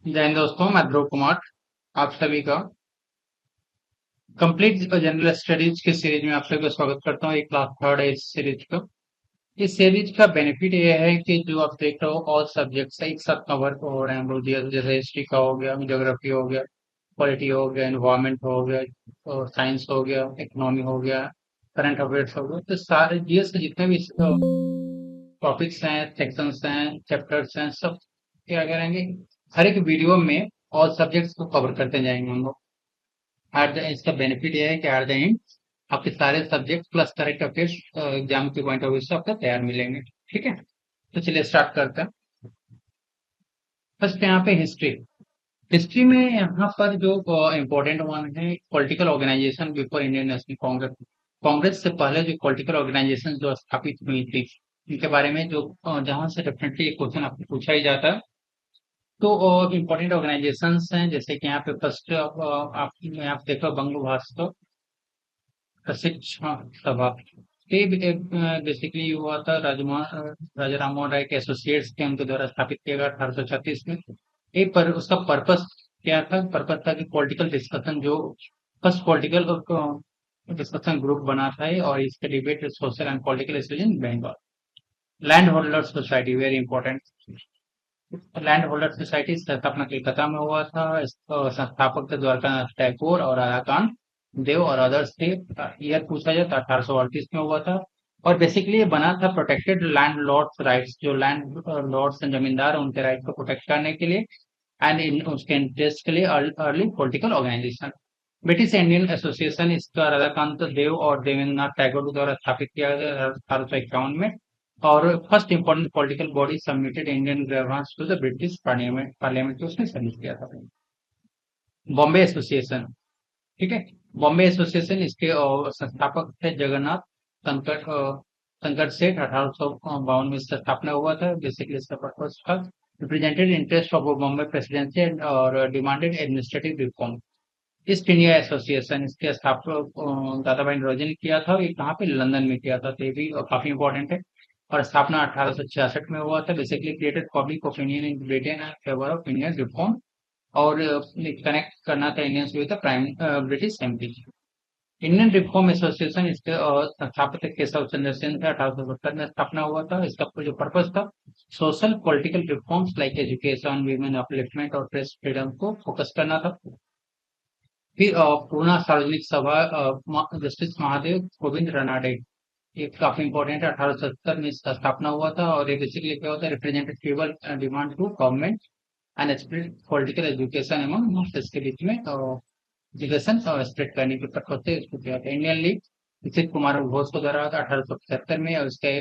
जय हिंद दोस्तों, मैं ध्रुव कुमार आप सभी का कंप्लीट जनरल स्टडीज की सीरीज में आप सभी का स्वागत करता हूँ। एक क्लास थर्ड है इस सीरीज का। इस सीरीज का बेनिफिट ये है कि जो आप देख रहे हो ऑल सब्जेक्ट्स एक साथ कवर हो रहे हैं हम लोग। जैसे हिस्ट्री का हो गया, ज्योग्राफी हो गया, पॉलिटी हो गया, एनवायरमेंट हो गया, और साइंस हो गया, इकोनॉमी हो गया, करंट अफेयर्स हो गया। तो सारे जीएस के जितने भी टॉपिक्स हैं, सेक्शंस हैं, चैप्टर्स हैं, सब क्या करेंगे, हर एक वीडियो में ऑल सब्जेक्ट्स को कवर करते जाएंगे हम लोग। एट द इसका बेनिफिट ये है कि एट द एंड आपके सारे subject plus correct affairs exam के पॉइंट ऑफ व्यू से आपको तैयार मिलेंगे। ठीक है, तो चलिए स्टार्ट करते हैं। फर्स्ट यहाँ पे हिस्ट्री। हिस्ट्री में यहाँ पर जो इम्पोर्टेंट वन है, political organisation before Indian National Congress. Congress से पहले जो पॉलिटिकल ऑर्गेनाइजेशन जो स्थापित हुई थी, इनके बारे में जो जहां से डेफिनेटली क्वेश्चन आपको पूछा ही जाता है। तो इम्पोर्टेंट ऑर्गेनाइजेशंस हैं, जैसे कि यहाँ पे फर्स्ट आप यहाँ पे देखो बंग भास्कर शिक्षा सभा। ये बेसिकली हुआ था राजा राम मोहन राय के एसोसिएट्स के उनके द्वारा स्थापित किया गया 1836 में। ये पर उसका पर्पस क्या था? पर्पस था कि पॉलिटिकल डिस्कशन, जो फर्स्ट पॉलिटिकल डिस्कशन ग्रुप बना था ये, और इसके debate social and political issues in Bengal. Land holder society very important. Land holder society स्थापना कलकत्ता में हुआ था। संस्थापक थे द्वारकानाथ टैगोर और राधाकांत देव और अदर्स थे। ईयर पूछा जाए तो 1838 में हुआ था। और बेसिकली ये बना था प्रोटेक्टेड लैंड लॉर्ड्स राइट्स, जो लैंड लॉर्ड्स जमींदार हैं, उनके राइट को प्रोटेक्ट करने के लिए, एंड इन उसके इंटरेस्ट के लिए early political organisation. British Indian Association इसका राधाकांत देव और देवेंद्रनाथ टैगोर द्वारा स्थापित किया गया 1851 में। और first important political body submitted Indian grievance to the British Parliament उसने सबमिट किया था। बॉम्बे एसोसिएशन। ठीक है, बॉम्बे एसोसिएशन इसके संस्थापक थे जगन्नाथ संकट सेठ। 1852 में इसका स्थापना हुआ था। बेसिकली इसका पर्पस था represented interest of Bombay presidency और demanded administrative reform. East India association, इसके स्थापक दादा भाई नौरोजी ने किया था। ये कहाँ पे? लंदन में किया था। तो ये भी काफी इंपॉर्टेंट है। और स्थापना 1866 में हुआ था। Basically created public opinion in Britain and favour of Indian reform, और कनेक्ट करना था Indians with the prime British MP. Indian reform association, इसके संस्थापक केशव चंद्र सेन थे। 1870 में स्थापना हुआ था। इसका जो पर्पस था social political reforms like education, women upliftment और प्रेस फ्रीडम को फोकस करना था। फिर पूर्णा सार्वजनिक सभा, जस्टिस महादेव गोविंद रनाडे, ये काफी इंपॉर्टेंट है। 1870 में इसका स्थापना हुआ था। और ये बेसिकली क्या होता है? Representative demand to government and spread political education among masters के बीच में एजुकेशन स्प्रेड करने के पर्पज से इसको किया था। इंडियन लीग विकसित कुमार घोष को द्वारा 1875 में, और इसके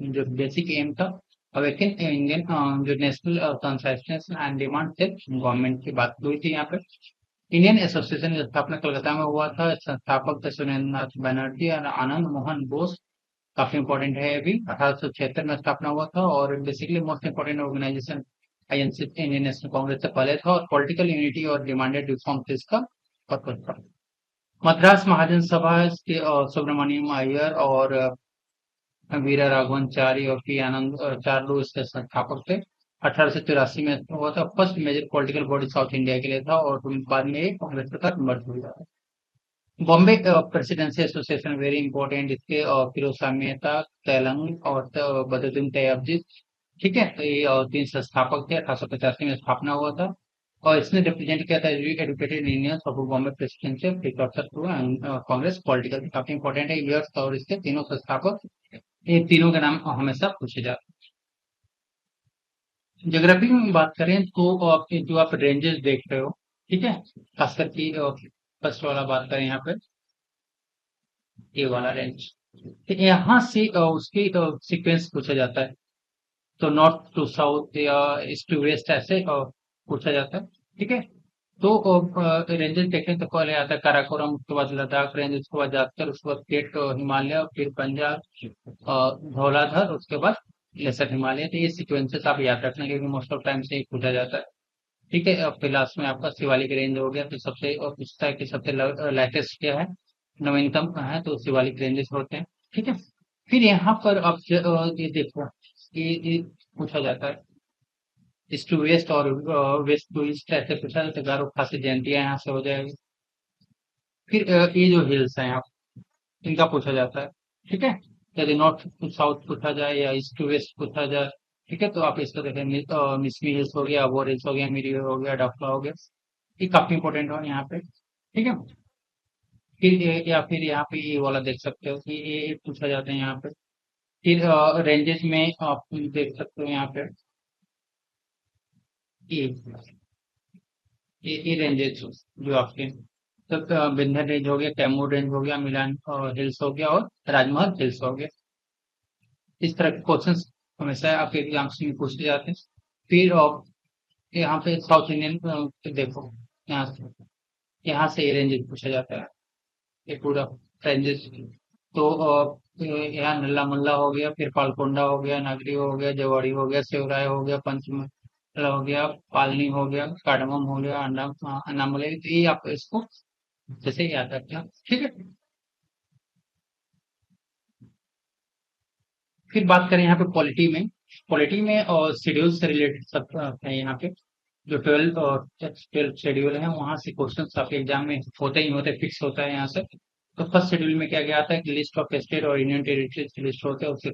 जो बेसिक एम था अवेकन इंडियन जो नेशनल कॉन्सियसनेस एंड डिमांड से गवर्नमेंट की बात हुई थी यहाँ पे। इंडियन एसोसिएशन की स्थापना कलकत्ता में हुआ था। संस्थापक थे सुरेंद्र नाथ बनर्जी और आनंद मोहन बोस। काफी इंपॉर्टेंट है। अभी 1876 में स्थापना हुआ था। और basically most important organisation INC Indian National Congress से पहले था, और पॉलिटिकल यूनिटी और डिमांडेड रिफॉर्म इसका पर्पज था। मद्रास महाजन सभा, इसके सुब्रमण्यम अय्यर और वीरा राघवाचारी और पी आनंद चार इसके संस्थापक थे। 1883 में हुआ था। First major political body South India के लिए था, और बाद में ये कांग्रेस के साथ मर्ज हुआ। Bombay presidency association very important. इसके फिरोज शाह मेहता, तेलंग और बदरुद्दीन तैयबजी। ठीक है, तो ये तीन संस्थापक थे। 1885 में स्थापना हुआ था। और इसने रिप्रेजेंट किया था educated Indians of Bombay presidency precursor to Congress political. काफी इंपॉर्टेंट है ईयर्स, और इसके तीनों संस्थापक, ये तीनों के नाम हमेशा पूछे जाते हैं। ज्योग्राफी में बात करें तो आपके जो आप रेंजेस देख रहे हो, ठीक है, खास करके फर्स्ट वाला बात करें यहाँ पे, ये वाला रेंज, तो यहाँ से उसकी सीक्वेंस पूछा जाता है। तो नॉर्थ टू साउथ या ईस्ट टू वेस्ट ऐसे पूछा जाता है। ठीक है, तो रेंजेस देखें तो पहले आता है काराकोरम, उसके बाद लद्दाख रेंज, उसके बाद जाकर उसके बाद ग्रेट हिमालय, फिर पंजाब, धौलाधर, उसके बाद लेसर हिमालय। तो ये सीक्वेंसेस आप याद रखना, क्योंकि मोस्ट ऑफ टाइम से ही पूछा जाता है। ठीक है, अब फिर लास्ट में आपका शिवालिक रेंज हो गया। फिर सबसे और पूछता है कि सबसे लेटेस्ट क्या है, नवीनतम है, तो शिवालिक रेंजेस होते हैं। ठीक है, फिर यहाँ पर आप ये देखो, ये पूछा जाता है ईस्ट टू वेस्ट और वेस्ट टू ईस्ट ऐसे पूछा जाता है, गारो खासी जयंतियाँ यहाँ से हो जाएगी। फिर ये जो हिल्स हैं आप, इनका पूछा जाता है, ठीक है। यदि नॉर्थ टू साउथ पूछा जाए या ईस्ट टू वेस्ट पूछा जाए, ठीक है, तो आप इसको देखें, मिसमी हिल्स हो गया, अबोर हिल्स हो गया, मिरी हो गया, डफला हो गया, ये काफी इंपॉर्टेंट हो यहाँ पे, ठीक है। फिर या फिर यहाँ पे ये वाला देख सकते हो कि ये पूछा जाता है यहाँ पे। फिर रेंजेस में आप देख सकते हो यहाँ पे, ये ये रेंजेस जो आपके, तो विंध्य रेंज हो गया, कैमूर रेंज हो गया, मिलान हिल्स हो गया और राजमहल हिल्स हो गया। इस तरह के क्वेश्चंस हमेशा आपके एग्जाम्स में पूछे जाते हैं। फिर यहाँ पे साउथ इंडियन देखो, यहाँ से ये रेंजेस पूछा जाता है, ये पूरा रेंजेस। तो यहाँ नल्ला मल्ला हो गया, फिर पालकोंडा हो गया, नागरी हो गया, जवाड़ी हो गया, सेवराय हो गया, पंचमहल हो गया, पालनी हो गया, कार्डमम हो गया, अन्नामलई, तो ये आप इसको जैसे याद रखते हैं, ठीक है। फिर बात करें यहाँ पे पॉलिटी में और शेड्यूल से रिलेटेड सब है यहाँ पे। जो 12 और 12 शेड्यूल है, वहां से क्वेश्चन आपके एग्जाम में होते ही होते, फिक्स होता है यहाँ से। तो फर्स्ट शेड्यूल में क्या क्या आता है कि लिस्ट ऑफ स्टेट और यूनियन टेरिटरीज की लिस्ट होते हैं, उसके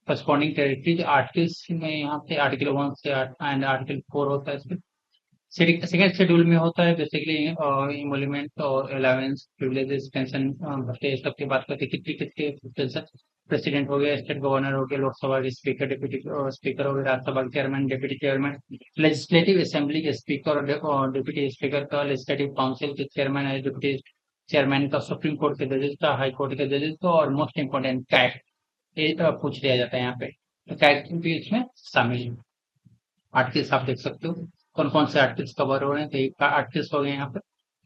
करस्पॉन्डिंग टेरिटरीज आर्टिकल्स में यहाँ पे आर्टिकल 1 से एंड आर्टिकल 4 होता है इसमें। सेकंड शेड्यूल में होता है बेसिकली इमोल्यूमेंट और अलाउंस, प्रिविलेजेस, पेंशन भत्ते, ये सब की बात करते हैं, कितनी कितने पेंशन। प्रेसिडेंट हो गया, स्टेट गवर्नर हो गया, लोकसभा के स्पीकर, डिप्टी स्पीकर हो गया, राज्यसभा के chairman, deputy chairman, legislative assembly के स्पीकर और डिप्टी स्पीकर का, लेजिस्लेटिव काउंसिल के चेयरमैन है, डिप्टी चेयरमैन का, सुप्रीम कोर्ट के जजेस का, हाई कोर्ट के जजेस का, और मोस्ट इंपोर्टेंट कैट, ये पूछ लिया जाता है यहाँ पे। तो कैट भी इसमें शामिल है। आर्टिकल्स आप देख सकते हो कौन कौन से आर्टिकल्स कवर हो रहे हैं, तो ये आर्टिकल्स हो गए यहाँ पे।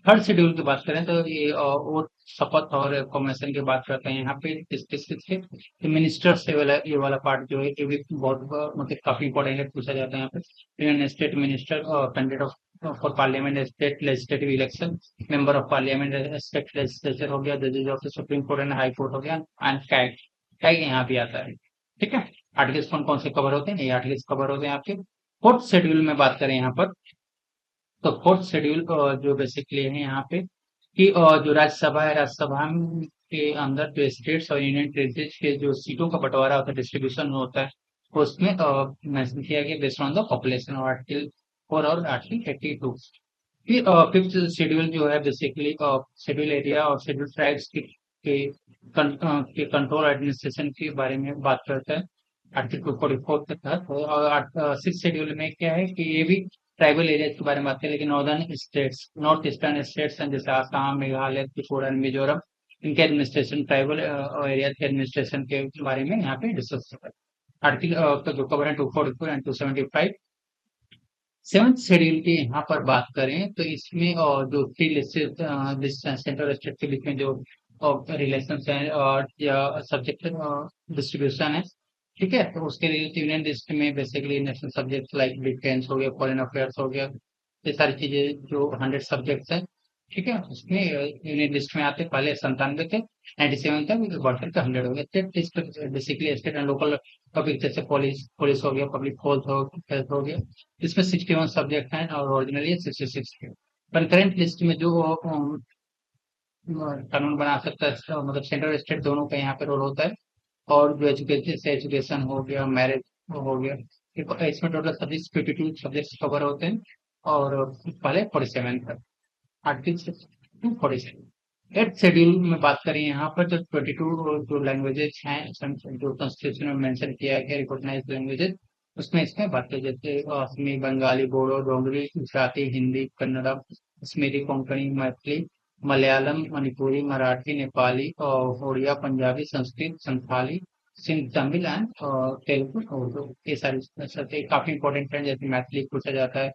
थर्ड शेड्यूल की बात करें तो ये और शपथ और कॉम्बिनेशन की बात करते हैं यहाँ पे, किसके मिनिस्टर से वाला ये वाला पार्ट जो है, ये भी बहुत मतलब काफी इंपॉर्टेंट है, पूछा जाता है यहाँ पे। Union state minister, candidate of for parliament, state legislative election, member of parliament, state legislature हो गया, जजेस of the supreme court and high court हो गया, एंड कैग, कैग यहाँ भी आता है, ठीक है। आर्टिकल्स कौन कौन से कवर होते हैं, ये आर्टिकल्स कवर होते हैं आपके। फोर्थ शेड्यूल में बात करें यहाँ पर, तो फोर्थ शेड्यूल जो बेसिकली है यहाँ पे कि जो राज्यसभा है, राज्यसभा के अंदर जो स्टेट्स और यूनियन टेरिटरीज के जो सीटों का बंटवारा होता है, डिस्ट्रीब्यूशन होता है, उसमें मेंशन किया गया बेस्ड ऑन द पॉपुलेशन और आर्टिकल 4 और आर्टिकल 82। फिर फिफ्थ शेड्यूल जो है बेसिकली शेड्यूल एरिया और शेड्यूल ट्राइब्स के कंट्रोल एडमिनिस्ट्रेशन के बारे में बात करता है, आर्टिकल 244 के तहत। और सिक्स शेड्यूल में क्या है कि ये भी ट्राइबल एरिया के बारे में बात करें, लेकिन northern states, north eastern states हैं जैसे आसाम, मेघालय, त्रिपुरा, मिजोरम, इनके एडमिनिस्ट्रेशन, ट्राइबल एरिया के एडमिनिस्ट्रेशन के बारे में यहाँ पे डिस्कस होता है। आर्टिकल तो जो कवर है 244 एंड 275। सेवंथ शेड्यूल की यहाँ पर बात करें तो इसमें जो थ्री लिस्टेड सेंट्रल स्टेट के बीच में जो रिलेशन है और या सब्जेक्ट डिस्ट्रीब्यूशन है, ठीक है, तो उसके लिए यूनियन लिस्ट में basically national subject like defence हो गया, फॉरेन अफेयर्स हो गया, ये सारी चीजें जो 100 सब्जेक्ट्स हैं, ठीक है, उसमें यूनियन लिस्ट में आते, पहले 97 थे, 97 तक बढ़कर के 100 हो गए। State list basically state and local topic जैसे पुलिस पुलिस हो गया, पब्लिक हेल्थ हो गया, इसमें 61 सब्जेक्ट हैं और ओरिजिनली 66 थे। कंकरेंट लिस्ट में जो कानून बना सकता है, मतलब सेंट्रल स्टेट दोनों का यहाँ पे रोल होता है। और जो एजुकेशन से एजुकेशन हो गया, मैरिज हो गया, इसमें टोटल सब्जेक्ट 52 सब्जेक्ट कवर होते हैं, और पहले 47 था, आर्टिकल 247। एट शेड्यूल में बात करें यहाँ पर जो 22 जो लैंग्वेजेस हैं, जो कॉन्स्टिट्यूशन में मेंशन किया गया रिकॉग्नाइज लैंग्वेजेस, उसमें इसमें बात करें जैसे असमी, बंगाली, बोडो, डोगरी, गुजराती, हिंदी, कन्नड़ा, कश्मीरी, कोंकणी, मैथिली, मलयालम, मणिपुरी, मराठी, नेपाली और उड़िया, पंजाबी, संस्कृत, संथाली, सिंध, तमिल एंड तेलुगु, उर्दू, ये सारी काफी इंपॉर्टेंट है। जैसे मैथिली पूछा जाता है,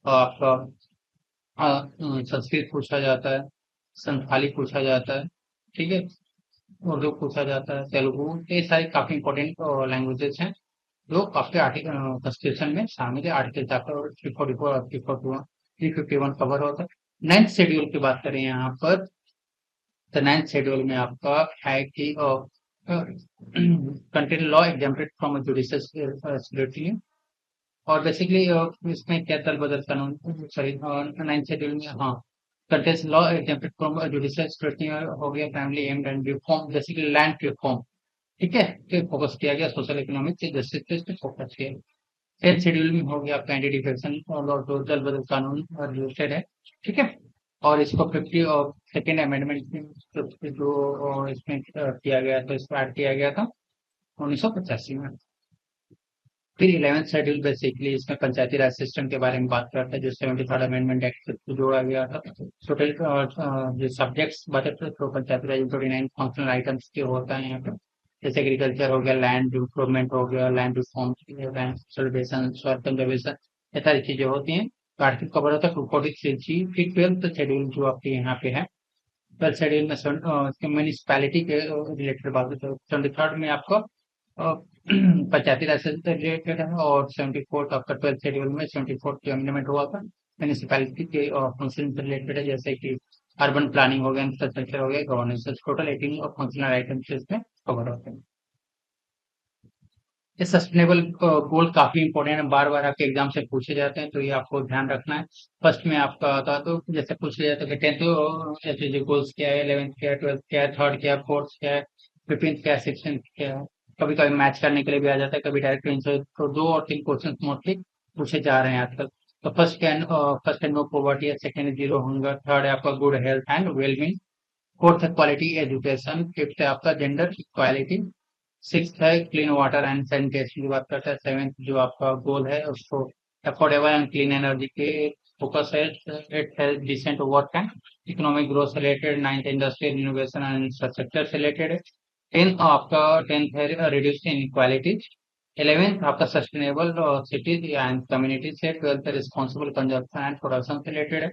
आपका संस्कृत पूछा जाता है, संथाली पूछा जाता है, ठीक है, उर्दू पूछा जाता है, तेलुगु, ये सारी काफी इंपॉर्टेंट लैंग्वेजेस हैं जो आपके आर्टिकल कॉन्स्टिट्यूशन में शामिल है। आर्टिकल चैप्टर 344 और 351 कवर होता है। नाइन्थ शेड्यूल की बात करें यहाँ पर, तो नाइन्थ शेड्यूल में आपका है कि country law exempted from judicial scrutiny, और बेसिकली इसमें क्या दल बदल कानून, सॉरी, 9th शेड्यूल में, हाँ, contest law exempted from judicial scrutiny हो गया, family aimed and reform, basically land reform, ठीक है, पे फोकस किया गया, सोशल इकोनॉमिक जस्टिस पे इस पे फोकस किया गया। 10th शेड्यूल में हो गया आपका एंटी डिफेक्शन और जो दल बदल कानून रिलेटेड है, ठीक है। और इसको 50 और सेकेंड अमेंडमेंट जो इसमें किया गया था, इसको ऐड किया गया था 1985 में। फिर 11th शेड्यूल बेसिकली इसमें पंचायती राज सिस्टम के बारे में बात करता है, जो 73rd अमेंडमेंट एक्ट से जोड़ा गया था। टोटल जो सब्जेक्ट्स बचे थे तो पंचायती राज 29 फंक्शनल आइटम्स के होता है यहाँ पे, जैसे एग्रीकल्चर हो गया, लैंड इम्प्रूवमेंट हो गया, land reform, land conservation, soil conservation, ये सारी चीजें होती हैं। तो आर्टिकल कवर होता है 246 फिर 12th शेड्यूल जो आपके यहाँ पे है, 12th शेड्यूल में म्यूनिसपैलिटी के रिलेटेड बात होती है। 73rd में आपको पंचायती राज से रिलेटेड है, और 74th आपका 12th शेड्यूल में 74th जो अमेंडमेंट हुआ था म्यूनिसिपैलिटी के फंक्शन से रिलेटेड है, जैसे कि अर्बन प्लानिंग हो गया, इंफ्रास्ट्रक्चर हो गया, गवर्नेंस, टोटल 18 फंक्शनल आइटम्स इसमें कवर होते हैं। ये सस्टेनेबल गोल काफी इंपॉर्टेंट है, बार बार आपके एग्जाम से पूछे जाते हैं, तो ये आपको ध्यान रखना है। फर्स्ट में आपका आता है, तो जैसे पूछ लिया जाता है कि 10th एसडीजी गोल्स क्या है, 11th क्या है, 12th क्या है, थर्ड क्या है, फोर्थ क्या है, 15th क्या है, 16th क्या है। कभी कभी मैच करने के लिए भी आ जाता है, कभी डायरेक्ट आंसर, तो 2 और 3 क्वेश्चन मोस्टली पूछे जा रहे हैं आजकल। तो फर्स्ट है नो पॉवर्टी है, सेकंड है जीरो हंगर, थर्ड है आपका good health and wellbeing, fourth है क्वालिटी एजुकेशन, फिफ्थ है आपका जेंडर इक्वालिटी, सिक्स है क्लीन वाटर एंड सैनिटेशन की बात करता है, सेवेंथ जो आपका गोल है उसको अफोर्डेबल एंड क्लीन एनर्जी के फोकस है, एट है decent work and economic growth से related, ninth industrial innovation and infrastructure से रिलेटेड है, टेंथ है रिड्यूस इनक्वालिटीज, 11th आपका सस्टेनेबल सिटीज एंड कम्युनिटी से, 12th responsible consumption and production से रिलेटेड है,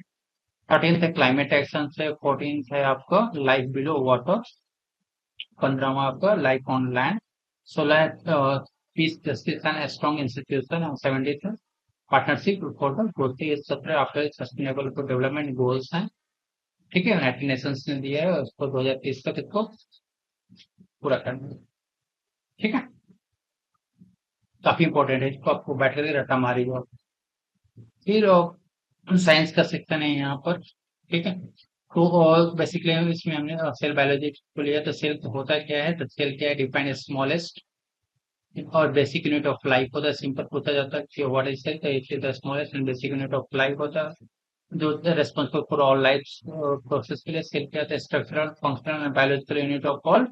13th है क्लाइमेट एक्शन से, 14th है आपका लाइफ बिलो वाटर, 15वां आपका life on land, 16 piece justice and strong institution, और 17 पार्टनरशिप फॉर द ग्रोथ। ये 17 आपके सस्टेनेबल डेवलपमेंट गोल्स हैं, ठीक है, यूनाइटेड नेशंस ने दिया है, उसको 2030 तक इसको पूरा करना है, ठीक है। काफी इंपॉर्टेंट है, इसको आपको बैठ करके रट्टा मारी हो। फिर साइंस का सेक्शन है यहाँ पर, ठीक है। तो और बेसिकली इसमें हमने सेल बायोलॉजी को लिया, तो सेल होता क्या है, तो सेल क्या है, डिफाइन स्मॉलेस्ट और बेसिक यूनिट ऑफ लाइफ होता है, सिंपल पूछा जाता है कि व्हाट इज सेल, तो it the smallest and basic unit of life होता है, जो responsible for all life process के लिए। सेल क्या होता है, structural functional and biological unit of all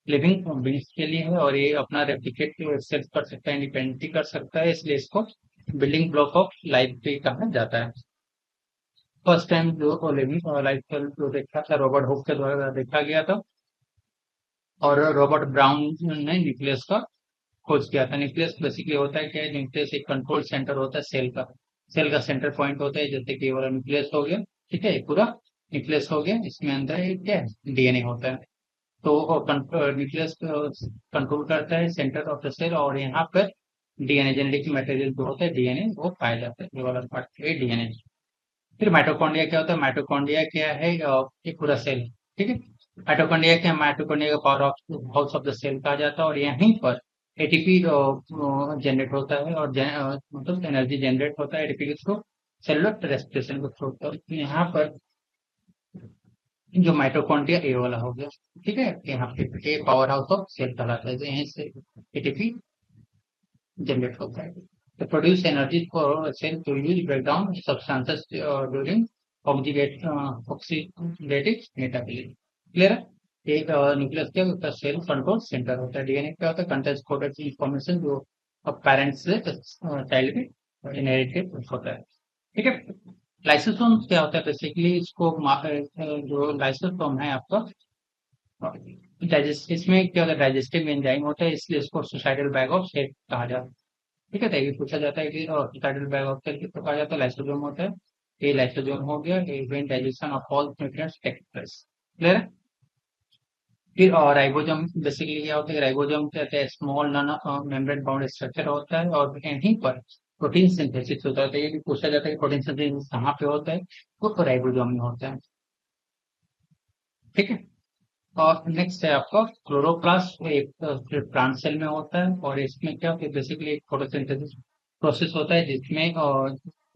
living beings के लिए है, और ये अपना रेप्लिकेट सेल्फ कर सकता है, इंडिपेंडेंटली कर सकता है, इसलिए इसको बिल्डिंग ब्लॉक ऑफ लाइफ भी कहा जाता है। फर्स्ट टाइम जो लिविंग लाइफ जो देखा था रॉबर्ट हुक के द्वारा देखा गया था, और रॉबर्ट ब्राउन ने न्यूक्लियस का खोज किया था। न्यूक्लियस बेसिकली होता है क्या है, न्यूक्लियस एक कंट्रोल सेंटर होता है सेल का सेंटर पॉइंट होता है, जैसे कि वाला न्यूक्लियस हो गया, ठीक है, पूरा न्यूक्लियस हो गया, इसमें अंदर एक क्या है, डीएनए होता है। तो न्यूक्लियस कंट्रोल करता है सेंटर ऑफ द सेल, और यहाँ पर डीएनए जेनेटिक मटेरियल जो होता है डीएनए वो पाया जाता है, ये वाला पार्ट है डीएनए। फिर माइटोकॉन्ड्रिया क्या होता है, माइटोकॉन्ड्रिया क्या है, एक पूरा सेल, ठीक है। माइटोकॉन्ड्रिया क्या है, माइटोकॉन्ड्रिया का power of house of the cell कहा जाता है, और यहीं पर एटीपी जनरेट होता है, और मतलब एनर्जी जनरेट होता है एटीपी के थ्रू, सेलुलर रेस्पिरेशन के थ्रू। तो यहाँ पर जो माइटोकॉन्ड्रिया ए वाला हो गया, ठीक है, यहाँ पे ए पावर हाउस ऑफ सेल कहलाता है, तो यहीं से एटीपी जनरेट होता है, to produce energy for cell to use breakdown substances during oxidative metabolism. Clear है। एक न्यूक्लियस क्या होता है, सेल कंट्रोल सेंटर होता है। डीएनए क्या होता है, कंटेंट्स कोडेड इंफॉर्मेशन जो पेरेंट्स से चाइल्ड में इनहेरिटेड होता है, ठीक है। लाइसोसोम क्या होता है, बेसिकली इसको जो लाइसोसोम है आपका डाइजेस्ट, इसमें क्या होता है, डाइजेस्टिव एंजाइम होता है, इसलिए इसको सुसाइडल बैग ऑफ सेल कहा जाता है, ठीक है। तो ये पूछा जाता है कि सुसाइडल बैग ऑफ सेल किसको कहा जाता है, लाइसोसोम होता है। ये लाइसोसोम हो गया, ये when digestion of all nutrients take place, clear है। फिर राइबोसोम बेसिकली क्या होता है, राइबोसोम कहते हैं small non membrane bound structure होता है, और यहीं पर प्रोटीन सिंथेसिस होता है। तो ये भी पूछा जाता है कि प्रोटीन सिंथेसिस कहाँ पे होता है, वो तो राइबोसोम में होता है, ठीक है। और नेक्स्ट है आपका क्लोरोप्लास्ट, एक प्लांट सेल में होता है, और इसमें क्या होता है, बेसिकली एक फोटोसिंथेसिस प्रोसेस होता है जिसमें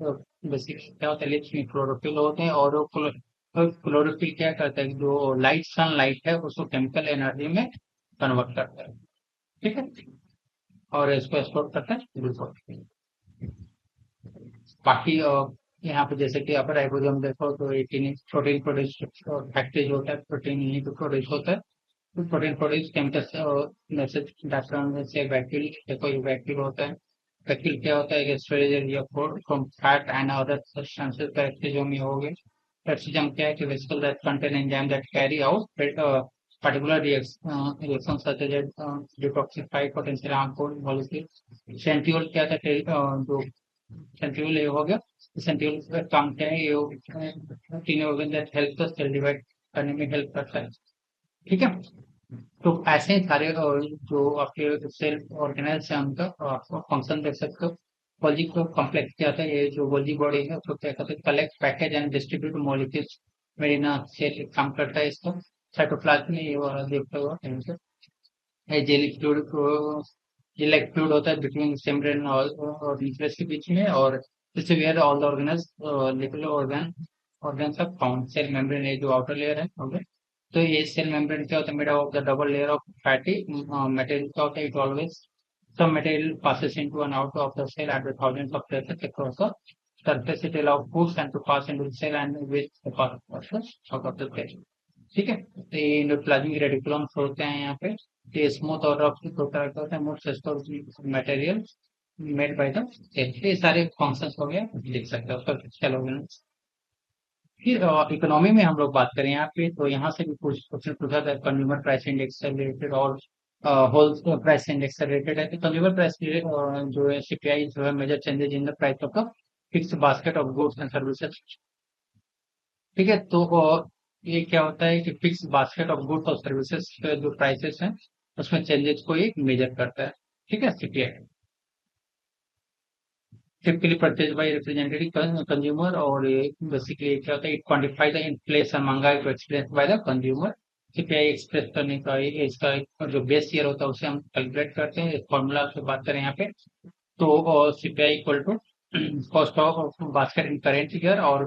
बेसिकली क्या होता है, लिप्स में क्लोरोफिल होते हैं और वो क्लोरोफिल क्या करता है, जो लाइट सनलाइट है उसको केमिकल एनर्जी में कन्वर्ट करता है। ठीक है, और इसको एक्सपोर्ट करता है ग्लूकोज। बाकी यहाँ पे जैसे कि अपर राइबोसोम देखो तो एटीन प्रोटीन प्रोड्यूस फैक्ट्री जो होता है, प्रोटीन यहीं पे प्रोड्यूस होता है। तो protein produce chemical message diagram में से वैक्यूल देखो, ये वैक्यूल होता है। वैक्यूल क्या होता है, स्टोरेज या from fat and other substances का एक्सोजोम हो गए। एक्सोजोम क्या है कि vesicle that contain enzyme that carry out particular reactions such as detoxify potential harmful molecules। Centriole क्या था, जो सेंट्रियोल ये हो गया। सेंट्रियोल का काम क्या है, ये तीनों organ that help us cell divide करने में हेल्प करता है। ठीक है, तो ऐसे ही सारे जो आपके सेल ऑर्गेनाइज है उनका आपको फंक्शन देख सकते हो। गोल्गी को कॉम्प्लेक्स क्या होता है, ये जो गोल्गी बॉडी है उसको क्या कहते हैं, collect package and distribute molecules मेरिना सेल काम करता है इसका। साइटोप्लाज्म में ये वाला देखते हो कहीं से, ये जेली फ्लूइड को, ये लाइक फ्लूइड होता है बिटवीन मेम्ब्रेन और न्यूक्लियस के बीच में, और इससे where all the organelles lipid organ सब फाउंड। सेल मेम्ब्रेन ये जो आउटर लेयर है, ओके। तो ये सेल मेम्ब्रेन क्या होता है, made of the double layer of fatty material. क्या होता है, it always some material passes into and out of the cell at the thousands of places across the surface. It allows foods and to pass into the cell and with the passes out of the cell। ठीक है, तो ये endoplasmic reticulums होते हैं यहाँ पे। ये smooth और रफ होता है most material made by the cell. ये सारे फंक्शंस हो गए, लिख सकते हो उसका। चलो फिर इकोनॉमी में हम लोग बात करें यहाँ पे, तो यहाँ से भी कुछ क्वेश्चन पूछा था, कंज्यूमर प्राइस इंडेक्स से रिलेटेड और होल प्राइस इंडेक्स से रिलेटेड है। तो कंज्यूमर प्राइस जो है सीपीआई जो है, major changes in the price of the fix basket of goods and services. ठीक है, तो ये क्या होता है कि फिक्स बास्केट ऑफ गुड्स और सर्विसेज के जो प्राइसेस हैं उसमें चेंजेस को ये मेजर करता है। ठीक है, CPI typically purchased by representative consumer, और बेसिकली क्या होता है, इट क्वांटिफाई द इन्फ्लेशन, महंगाई को express by the consumer. CPI express करने का ये इसका जो बेस ईयर होता है उसे हम कैलकुलेट करते हैं। फॉर्मूला से बात करें यहाँ पे, तो CPI equal to cost of basket in current year और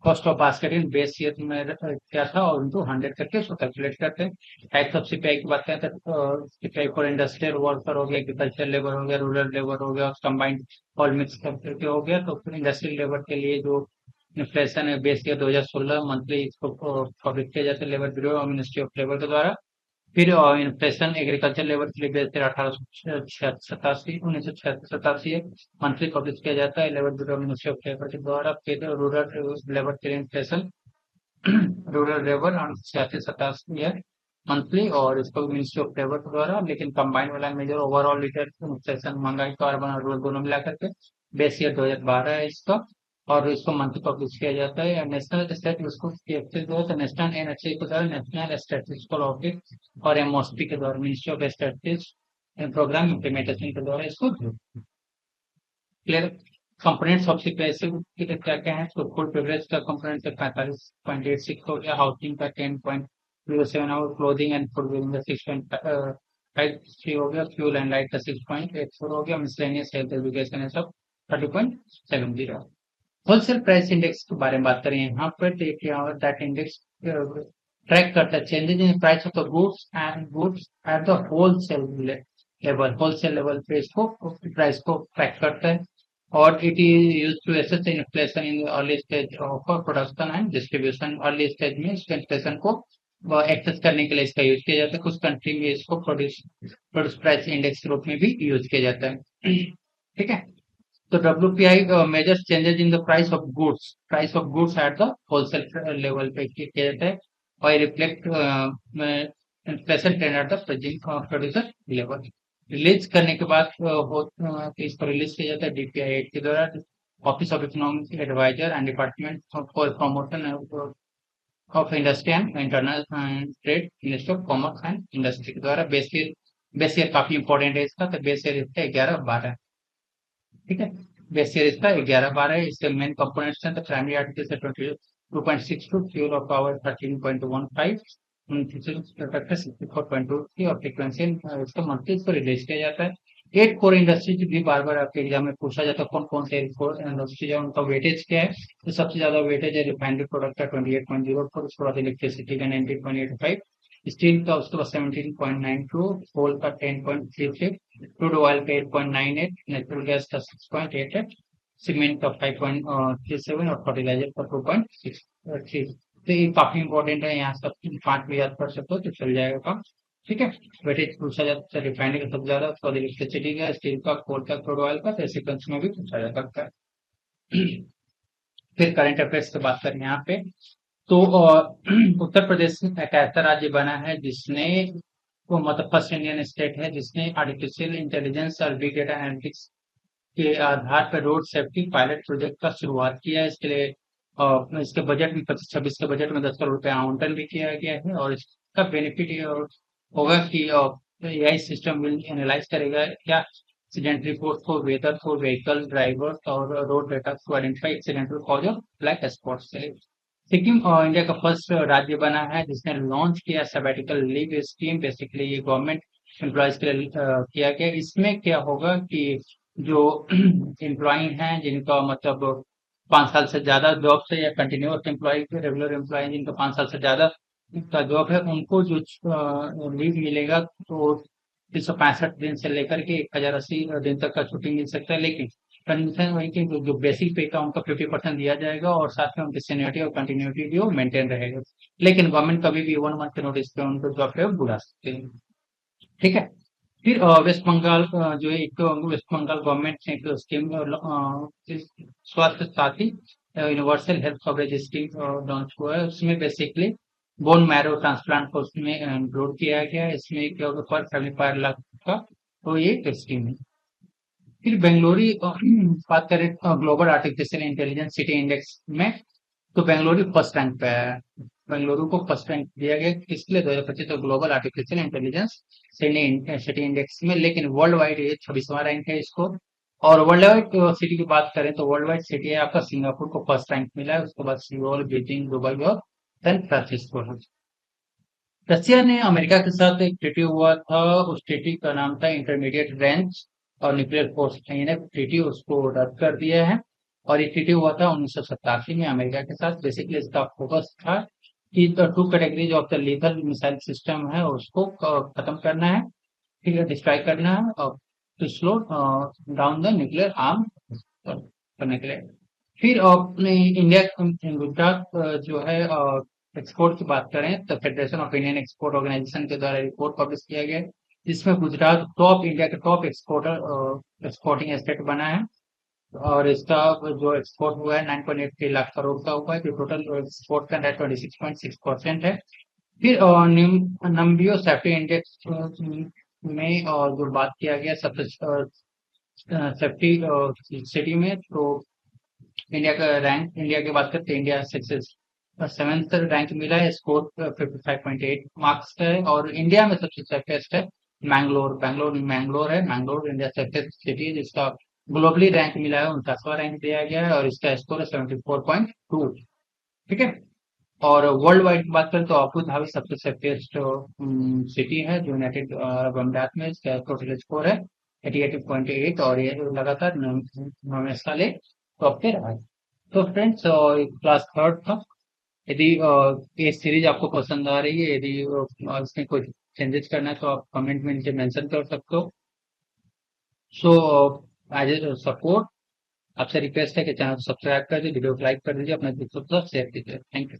cost of basket in base year में क्या था, और उनको 100 करके उसको कैलकुलेट करते हैं। टाइप्स ऑफ सीपीआई की बात करें तो सीपीआई फॉर इंडस्ट्रियल वर्कर हो गया, एग्रीकल्चर लेबर हो गया, रूरल लेबर हो गया, कंबाइंड ऑल मिक्स करके हो गया। तो इंडस्ट्रियल लेबर के लिए जो इन्फ्लेशन है बेस ईयर 2016 मंथली इसको पब्लिश किया जाता है लेबर ब्यूरो और मिनिस्ट्री ऑफ लेबर के द्वारा। फिर इन्फ्लेशन एग्रीकल्चर लेबर के लिए बेस ईयर 1987 है, मंथली पब्लिश किया जाता है labour bureau ministry of labour के द्वारा। फिर रूरल लेबर के लिए इन्फ्लेशन रूरल लेबर 86-87 है मंथली, और इसको मिनिस्ट्री ऑफ लेबर के द्वारा। लेकिन कंबाइंड वाला मेजर ओवरऑल रिटेल इन्फ्लेशन महंगाई को अर्बन और रूरल दोनों मिला करके बेस ईयर 2012 है इसका, और इसको मंथली पब्लिश किया जाता है। नेशनल स्टेट उसको जो है नेशनल एनएचए के द्वारा, नेशनल स्टैटिस्टिकल ऑफिस और एमओएसपी के द्वारा, ministry of statistics programme implementation के द्वारा इसको क्लियर। कंपोनेंट्स ऑफ सीपीआई से क्या क्या है, तो फूड बेवरेज का कंपोनेंट 45.86 हो गया, हाउसिंग का 10.07 और क्लोथिंग एंड फूड का 6.53 हो गया, फ्यूल एंड लाइट का 6.84 हो गया, मिसलेनियस हेल्थ एजुकेशन है सब 30.70। होलसेल प्राइस इंडेक्स के बारे में बात करें यहाँ पर, तो क्या दैट इंडेक्स ट्रैक करता है changes in price of the goods at the wholesale level पे इसको प्राइस को ट्रैक करता है। और it is use to assess inflation in early stage of production and distribution. Early stage में इसके इन्फ्लेशन को एक्सेस करने के लिए इसका यूज किया जाता है। कुछ कंट्री में इसको प्रोड्यूस प्राइस इंडेक्स के रूप में भी यूज किया जाता है। ठीक है, तो WPI measures changes in the price of goods at the wholesale level पे किया जाता है, और reflect inflation trend at the producer level. Release करने के बाद इसको रिलीज किया जाता है DPI के द्वारा, office of economic adviser and department for promotion of industry and internal trade, ministry of commerce and industry के द्वारा। बेस ईयर काफी इंपॉर्टेंट है इसका, तो बेस ईयर इसका 11-12। ठीक है, बेस ईयर इसका 11-12 है। इसके मेन कंपोनेंट्स हैं, तो प्राइमरी आर्टिकल्स है 22.62, फ्यूल और पावर 13.15, 64.23 और फ्रीक्वेंसी इसको मंथली इसको रिलीज किया जाता है। एट कोर इंडस्ट्रीज भी बार बार आपके एग्जाम में पूछा जाता है, कौन कौन से इंडस्ट्रीज है, उनका वेटेज क्या है। तो सबसे ज्यादा वेटेज है रिफाइनरी प्रोडक्ट का 28.04, उसके बाद इलेक्ट्रिसिटी का 19.85, स्टील का उसके बाद 17.92, कोल का 10.33, क्रूड ऑयल का 8.98, नेचुरल गैस का 6.88, सीमेंट का 5.37 और फर्टिलाइजर का 2.63। तो ये काफी इंपॉर्टेंट है, यहाँ सब पांच भी याद कर सकते हो तो चल जाएगा काम। ठीक है। वेटेज पूछा जाता है रिफाइनरी का सबसे ज्यादा, उसके बाद इलेक्ट्रिसिटी का, स्टील का, कोल का, क्रूड ऑयल का, तो ऐसे कंस में भी पूछा जा सकता है। फिर करंट अफेयर्स की बात करें यहाँ पे, तो उत्तर प्रदेश एक ऐसा राज्य बना है जिसने, वो मतलब फर्स्ट इंडियन स्टेट है जिसने आर्टिफिशियल इंटेलिजेंस और बिग डेटा एनालिटिक्स के आधार पर रोड सेफ्टी पायलट प्रोजेक्ट का शुरुआत किया है। इसके लिए इसके बजट में 25-26 के बजट में 10 करोड़ रुपए आवंटन भी किया गया है, और इसका बेनिफिट ये होगा कि एआई सिस्टम विल एनालाइज करेगा क्या एक्सीडेंट रिपोर्ट को, वेदर को, व्हीकल ड्राइवर और रोड डेटा को आइडेंटिफाई एक्सीडेंटल कॉज और ब्लैक स्पॉट्स से। सिक्किम इंडिया का फर्स्ट राज्य बना है जिसने लॉन्च किया सबैटिकल लीव स्कीम। बेसिकली ये गवर्नमेंट एम्प्लॉयज के लिए किया गया। इसमें क्या होगा कि जो एम्प्लॉय हैं जिनका मतलब 5 साल से ज्यादा जॉब से, या कंटिन्यूअस एम्प्लॉय, रेगुलर एम्प्लॉय जिनका 5 साल से ज्यादा का जॉब है, उनको जो लीव मिलेगा तो 365 दिन से लेकर के 1080 दिन तक का छुट्टी मिल सकता है। लेकिन कंडीशन वही कि जो बेसिक पे का उनका 50% दिया जाएगा, और साथ में उनकी सीनियरिटी और कंटिन्यूटी भी वो मेंटेन रहेगा। लेकिन गवर्नमेंट कभी भी 1 मंथ के नोटिस पे उनको जॉब पे बुला सकते हैं। ठीक है। फिर वेस्ट बंगाल जो है, एक तो वेस्ट बंगाल गवर्नमेंट ने एक स्कीम स्वास्थ्य साथी universal health coverage scheme launch हुआ है। उसमें बेसिकली बोन मैरो ट्रांसप्लांट को उसमें इंक्लूड किया गया है। इसमें क्या होगा, पर 75 लाख का तो ये स्कीम है। फिर बेंगलुरु बात करें global artificial intelligence city index में, तो बेंगलुरु फर्स्ट रैंक पे है। बेंगलुरु को फर्स्ट रैंक दिया गया किसके लिए, 2025 तो global artificial intelligence city index में। लेकिन वर्ल्ड वाइड ये 26वां रैंक है इसको। और वर्ल्ड वाइड सिटी की बात करें तो वर्ल्ड वाइड सिटी है आपका, सिंगापुर को फर्स्ट रैंक मिला है, उसके बाद सियोल, बीजिंग, दुबई और सैन फ्रांसिस्को है। रशिया ने अमेरिका के साथ एक ट्रीटी हुआ था, उस ट्रीटी का नाम था इंटरमीडिएट रेंज और न्यूक्लियर फोर्स ट्रीटी, उसको रद्द कर दिया है। और ये ट्रीटी हुआ था 1987 में अमेरिका के साथ। बेसिकली इसका फोकस था कि two categories of the lethal missile system है उसको खत्म करना है, ठीक है, डिस्ट्रॉय करना है, और to slow down the nuclear arm करने के लिए। फिर अपने इंडिया गुजरात जो है एक्सपोर्ट की बात करें तो Federation of Indian Export Organisation के द्वारा रिपोर्ट पब्लिश किया गया है, जिसमें गुजरात टॉप इंडिया के टॉप एक्सपोर्टिंग स्टेट बना है। और इसका जो एक्सपोर्ट हुआ है 9.83 लाख करोड़ का हुआ है, जो टोटल एक्सपोर्ट का 26.6% है। फिर नम्बियो सेफ्टी इंडेक्स में जो बात किया गया सबसे सेफ्टी सिटी में, तो इंडिया का रैंक, इंडिया की बात करते हैं, इंडिया सक्सेस 7th रैंक मिला है, स्कोर 55.8 मार्क्स का है। और इंडिया में सबसे सेफेस्ट है मैंगलोर। मैंगलोर है, मैंगलोर इंडिया सेफेस्ट सिटी है, जिसका ग्लोबली रैंक मिला है, 49वां रैंक दिया गया है, और इसका स्कोर है 74.2। ठीक है। और वर्ल्ड वाइड की बात करें तो अबू धाबी सबसे सेफेस्ट सिटी है जो यूनाइटेड अरब अमीरात में, इसका टोटल स्कोर है 88.8, और ये लगातार 9वें साल टॉप पे रहा है। तो फ्रेंड्स, क्लास थर्ड था। यदि ये सीरीज आपको पसंद आ रही है, यदि इसमें कोई चेंजेस करना है तो आप कमेंट में नीचे मेंशन कर सकते हो। सो एज ए सपोर्ट आपसे रिक्वेस्ट है कि चैनल को सब्सक्राइब कर दीजिए, वीडियो को लाइक कर दीजिए, अपने दोस्तों के साथ शेयर कीजिए। Thank you.